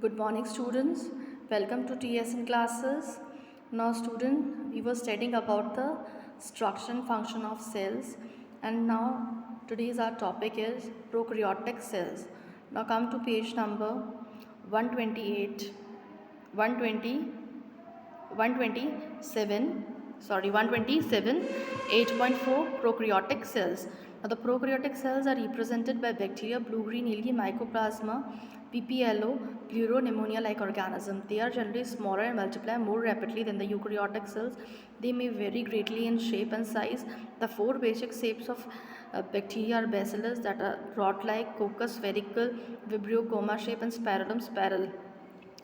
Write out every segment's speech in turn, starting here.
Good morning, students. Welcome to TSN classes. Now, student, we were studying about the structure and function of cells, and now today's our topic is prokaryotic cells. Now, come to page number 128, 120, 127. Sorry, 127, 8.4 prokaryotic cells. Now, the prokaryotic cells are represented by bacteria, blue-green algae, mycoplasma, PPLO, pleuropneumonia-like organism. They are generally smaller and multiply more rapidly than the eukaryotic cells. They may vary greatly in shape and size. The four basic shapes of bacteria are bacillus, that are rod-like, coccus, spherical, vibrio, coma shape, and spirillum, spiral.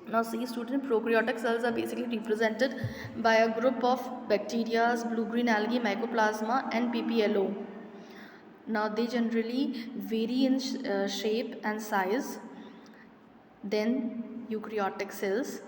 Now, see, student, prokaryotic cells are basically represented by a group of bacteria, blue-green algae, mycoplasma, and PPLO. Now, they generally vary in shape and size than eukaryotic cells.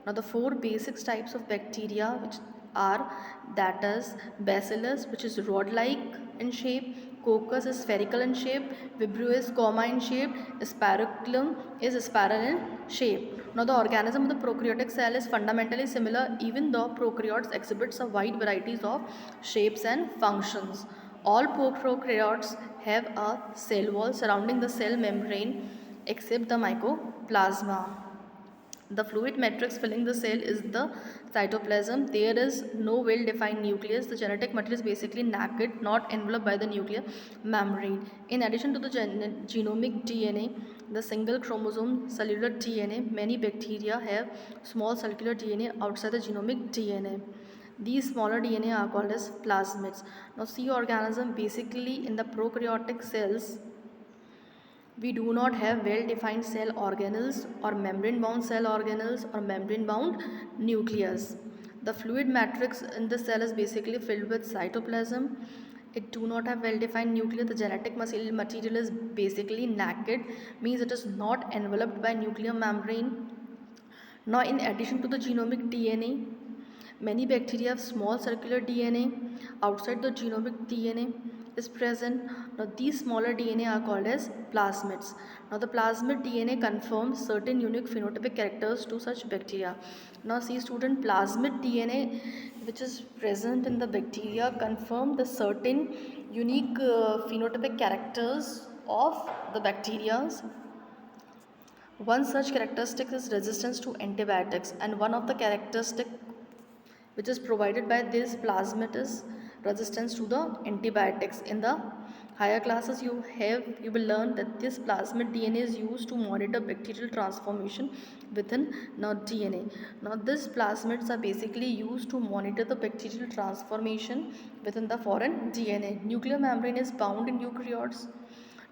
Now, the four basic types of bacteria which are, that is bacillus, which is rod-like in shape, coccus is spherical in shape, vibrio is comma in shape, spirochylum is spiral in shape. Now, the organism of the prokaryotic cell is fundamentally similar, even though prokaryotes exhibits a wide varieties of shapes and functions. All prokaryotes have a cell wall surrounding the cell membrane except the mycoplasma. The fluid matrix filling the cell is the cytoplasm. There is no well-defined nucleus. The genetic material is basically naked, not enveloped by the nuclear membrane. In addition to the genomic DNA, the single chromosome cellular DNA, many bacteria have small circular DNA outside the genomic DNA. These smaller DNA are called as plasmids. Now, see, organism basically in the prokaryotic cells, we do not have well-defined cell organelles or membrane-bound cell organelles or membrane-bound nucleus. The fluid matrix in the cell is basically filled with cytoplasm. It do not have well-defined nucleus. The genetic material is basically naked, means it is not enveloped by nuclear membrane. Now, in addition to the genomic DNA, many bacteria have small circular DNA outside the genomic DNA is present. Now, these smaller DNA are called as plasmids. Now, the plasmid DNA confirms certain unique phenotypic characters to such bacteria. Now, see, student, plasmid DNA which is present in the bacteria confirm the certain unique phenotypic characters of the bacteria. One such characteristic is resistance to antibiotics, and one of the characteristic which is provided by this plasmid is resistance to the antibiotics. In the higher classes, you will learn that this plasmid DNA is used to monitor bacterial transformation within DNA. Now, these plasmids are basically used to monitor the bacterial transformation within the foreign DNA. Nuclear membrane is bound in eukaryotes.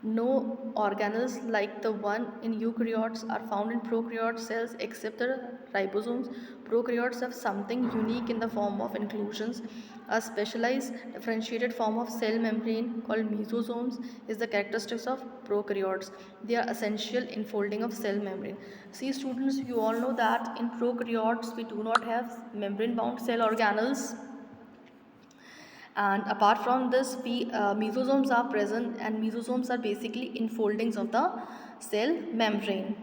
No organelles like the one in eukaryotes are found in prokaryote cells except the ribosomes. Prokaryotes have something unique in the form of inclusions. A specialized differentiated form of cell membrane called mesosomes is the characteristics of prokaryotes. They are essential in folding of cell membrane. See, students, you all know that in prokaryotes we do not have membrane bound cell organelles. And apart from this, mesosomes are present, and mesosomes are basically enfoldings of the cell membrane.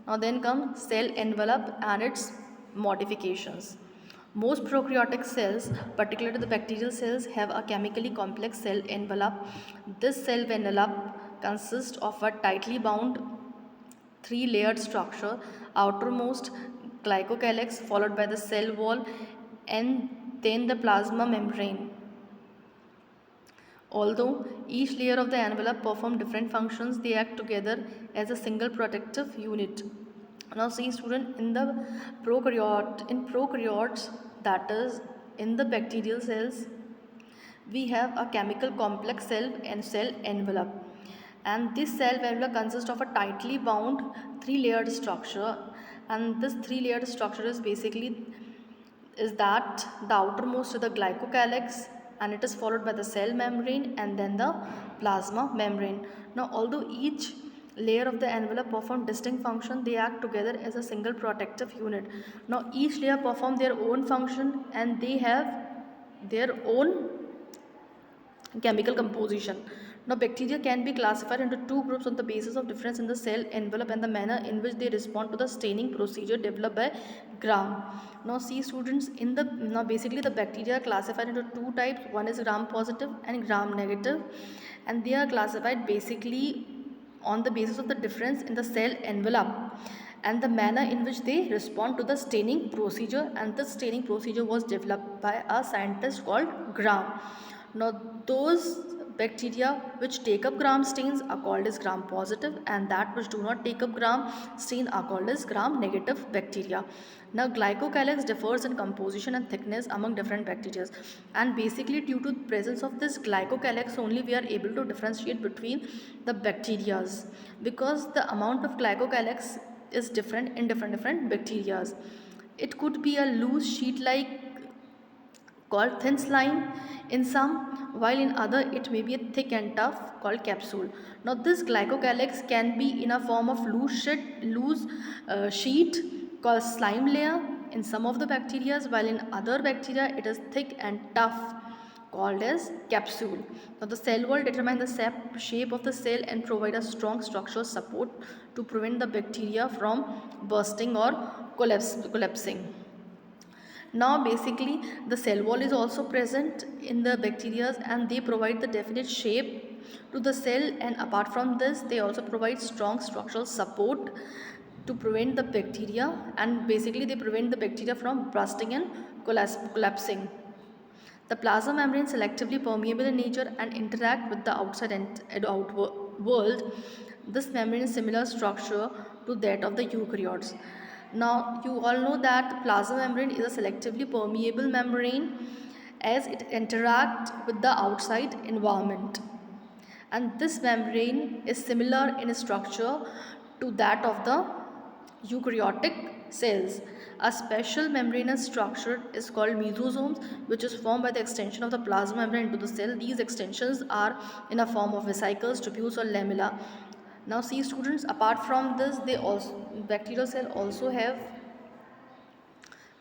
Now, then comes cell envelope and its modifications. Most prokaryotic cells, particularly the bacterial cells, have a chemically complex cell envelope. This cell envelope consists of a tightly bound three-layered structure: outermost glycocalyx, followed by the cell wall, and then the plasma membrane. Although each layer of the envelope performs different functions, they act together as a single protective unit. Now, see, student, in the prokaryotes, that is in the bacterial cells, we have a chemical complex cell envelope, and this cell envelope consists of a tightly bound three-layered structure, and this three-layered structure is basically that the outermost is the glycocalyx, and it is followed by the cell membrane and then the plasma membrane. Now, although each layer of the envelope perform distinct function, they act together as a single protective unit. Now, each layer perform their own function and they have their own chemical composition. Now, bacteria can be classified into two groups on the basis of difference in the cell envelope and the manner in which they respond to the staining procedure developed by Gram. Now, see students, now basically the bacteria are classified into two types. One is gram positive and gram negative, and they are classified basically on the basis of the difference in the cell envelope and the manner in which they respond to the staining procedure, and the staining procedure was developed by a scientist called Gram. Now, those bacteria which take up gram stains are called as gram positive, and that which do not take up gram stain are called as gram negative bacteria. Now, glycocalyx differs in composition and thickness among different bacteria, and basically due to presence of this glycocalyx only we are able to differentiate between the bacteria, because the amount of glycocalyx is different in different bacteria. It could be a loose sheet like called thin slime in some, while in other it may be a thick and tough called capsule. Now, this glycocalyx can be in a form of sheet called slime layer in some of the bacteria, while in other bacteria it is thick and tough called as capsule. Now, the cell wall determines the shape of the cell and provide a strong structural support to prevent the bacteria from bursting or collapsing. Now, basically the cell wall is also present in the bacteria, and they provide the definite shape to the cell, and apart from this they also provide strong structural support to prevent the bacteria, and basically they prevent the bacteria from bursting and collapsing. The plasma membrane is selectively permeable in nature and interact with the outside and world. This membrane is similar structure to that of the eukaryotes. Now, you all know that the plasma membrane is a selectively permeable membrane as it interacts with the outside environment. And this membrane is similar in structure to that of the eukaryotic cells. A special membranous structure is called mesosomes, which is formed by the extension of the plasma membrane into the cell. These extensions are in a form of vesicles, tubules or lamella. Now, see students, apart from this, bacterial cell also have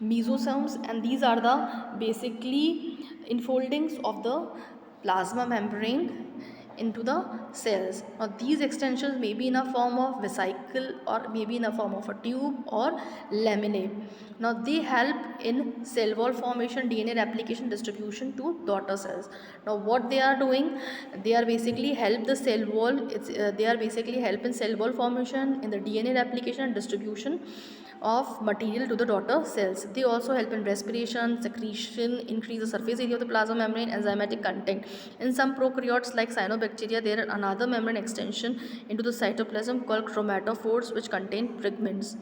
mesosomes, and these are the basically enfoldings of the plasma membrane into the cells. Now, these extensions may be in a form of vesicle or maybe in a form of a tube or laminae. Now, they help in cell wall formation, DNA replication, distribution to daughter cells. Now, what they are doing, they are basically help the cell wall. They are basically help in cell wall formation, in the DNA replication and distribution of material to the daughter cells. They also help in respiration, secretion, increase the surface area of the plasma membrane, enzymatic content. In some prokaryotes like cyanobacteria, there are another membrane extension into the cytoplasm called chromatophores, which contain pigments.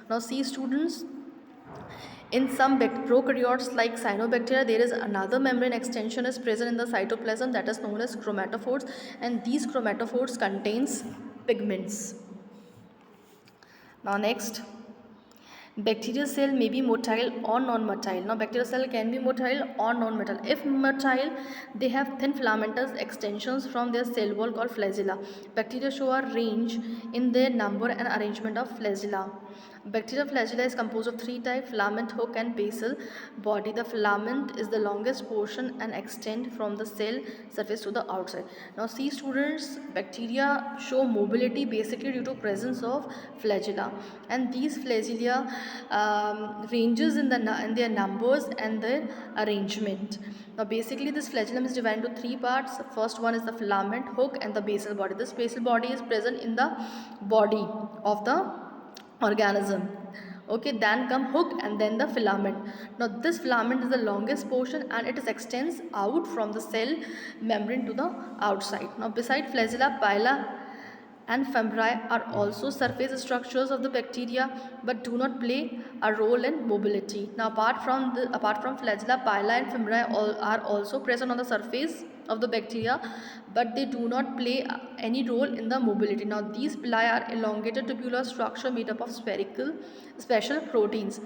Now, see students, in some prokaryotes like cyanobacteria, there is another membrane extension is present in the cytoplasm that is known as chromatophores, and these chromatophores contains pigments. Now, next, bacterial cell may be motile or non-motile. Now, bacterial cell can be motile or non-motile. If motile, they have thin filamentous extensions from their cell wall called flagella. Bacteria show a range in their number and arrangement of flagella. Bacterial flagella is composed of three types: filament, hook and basal body. The filament is the longest portion and extend from the cell surface to the outside. Now, see students, bacteria show mobility basically due to presence of flagella, and these flagella ranges in their numbers and their arrangement. Now, basically this flagellum is divided into three parts. The first one is the filament, hook and the basal body. This basal body is present in the body of the organism. Okay, then come hook and then the filament. Now, this filament is the longest portion and it extends out from the cell membrane to the outside. Now, beside flagella, pila and fembri are also surface structures of the bacteria but do not play a role in mobility. Now, apart from flagella, pila and fembri are also present on the surface of the bacteria, but they do not play any role in the mobility. Now, these pili are elongated tubular structure made up of special proteins.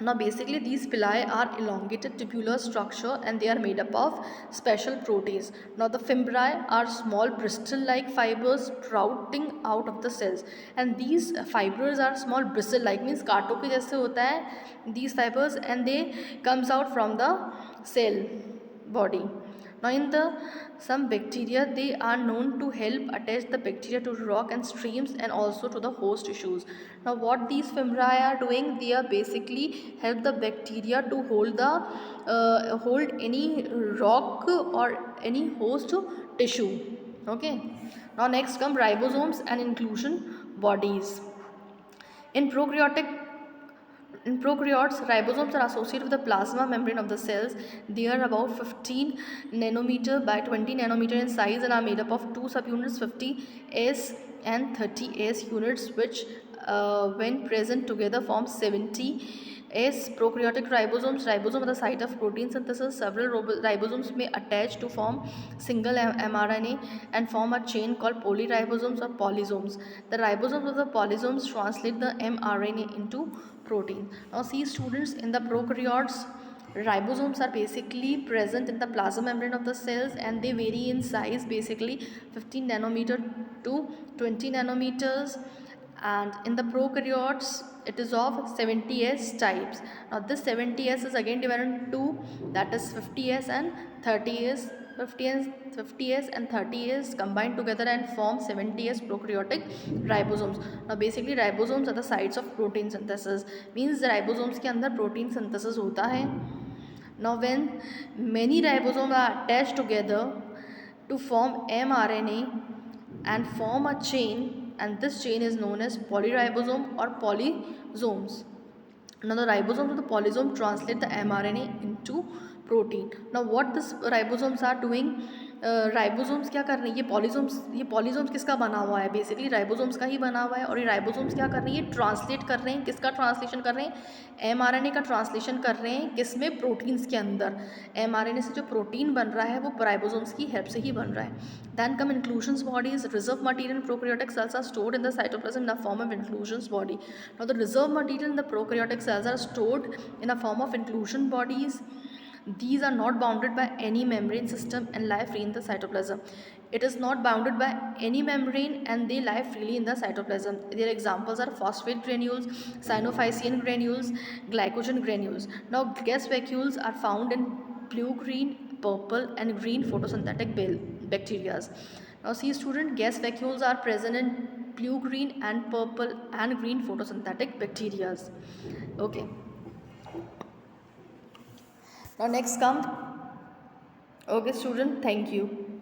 Now, basically these pili are elongated tubular structure and they are made up of special proteins. Now, the fembri are small bristle-like fibers sprouting out of the cells, and these fibers are small bristle-like, means कांटों के जैसे होता है these fibers, and they comes out from the cell body. Now in the some bacteria, they are known to help attach the bacteria to rock and streams and also to the host tissues. Now what these fimbriae are doing, they are basically help the bacteria to hold any rock or any host tissue. Okay. Now next come ribosomes and inclusion bodies. In prokaryotic in prokaryotes, ribosomes are associated with the plasma membrane of the cells. They are about 15 nanometer by 20 nanometer in size and are made up of two subunits, 50S and 30S units, which when present together form 70S. Prokaryotic ribosomes. Ribosome are the site of protein synthesis. Several ribosomes may attach to form single mRNA and form a chain called polyribosomes or polysomes. The ribosomes of the polysomes translate the mRNA into protein. Now see students, in the prokaryotes, ribosomes are basically present in the plasma membrane of the cells and they vary in size, basically 15 nanometer to 20 nanometers, and in the prokaryotes it is of 70S types. Now this 70S is again divided into two, that is 50S and 30S. 50S and 30S combined together and form 70S prokaryotic ribosomes. Now basically ribosomes are the sites of protein synthesis, means ribosomes के अंदर protein synthesis होता है. Now when many ribosomes are attached together to form mRNA and form a chain, and this chain is known as polyribosome or polysomes. Now the ribosomes of the polysome translate the mRNA into protein. Now what this ribosomes are doing, ribosomes क्या कर रही है, ये पॉलीसोम्स किसका बना हुआ है, basically ribosomes का ही बना हुआ है. और ये राइबोसोम्स क्या कर रही है, ट्रांसलेट कर रहे हैं, किसका ट्रांसलेशन कर रहे हैं, एमआरएनए का ट्रांसलेशन कर रहे हैं, किसमें, प्रोटीन्स के अंदर. एमआरएनए से जो प्रोटीन बन रहा है वो राइबोसोम्स की हेल्प से ही बन रहा है. Then come inclusions bodies. Reserve material in prokaryotic cells are stored in the cytoplasm in the form of inclusions body. Now the reserve material in the prokaryotic cells are stored in a form of inclusion bodies. These are not bounded by any membrane system and lie free in the cytoplasm. It is not bounded by any membrane and they lie freely in the cytoplasm. Their examples are phosphate granules, cyanophycean granules, glycogen granules. Now gas vacuoles are found in blue, green, purple and green photosynthetic bacteria. Now see student, gas vacuoles are present in blue, green and purple and green photosynthetic bacteria. Okay. Now next come, okay student, thank you.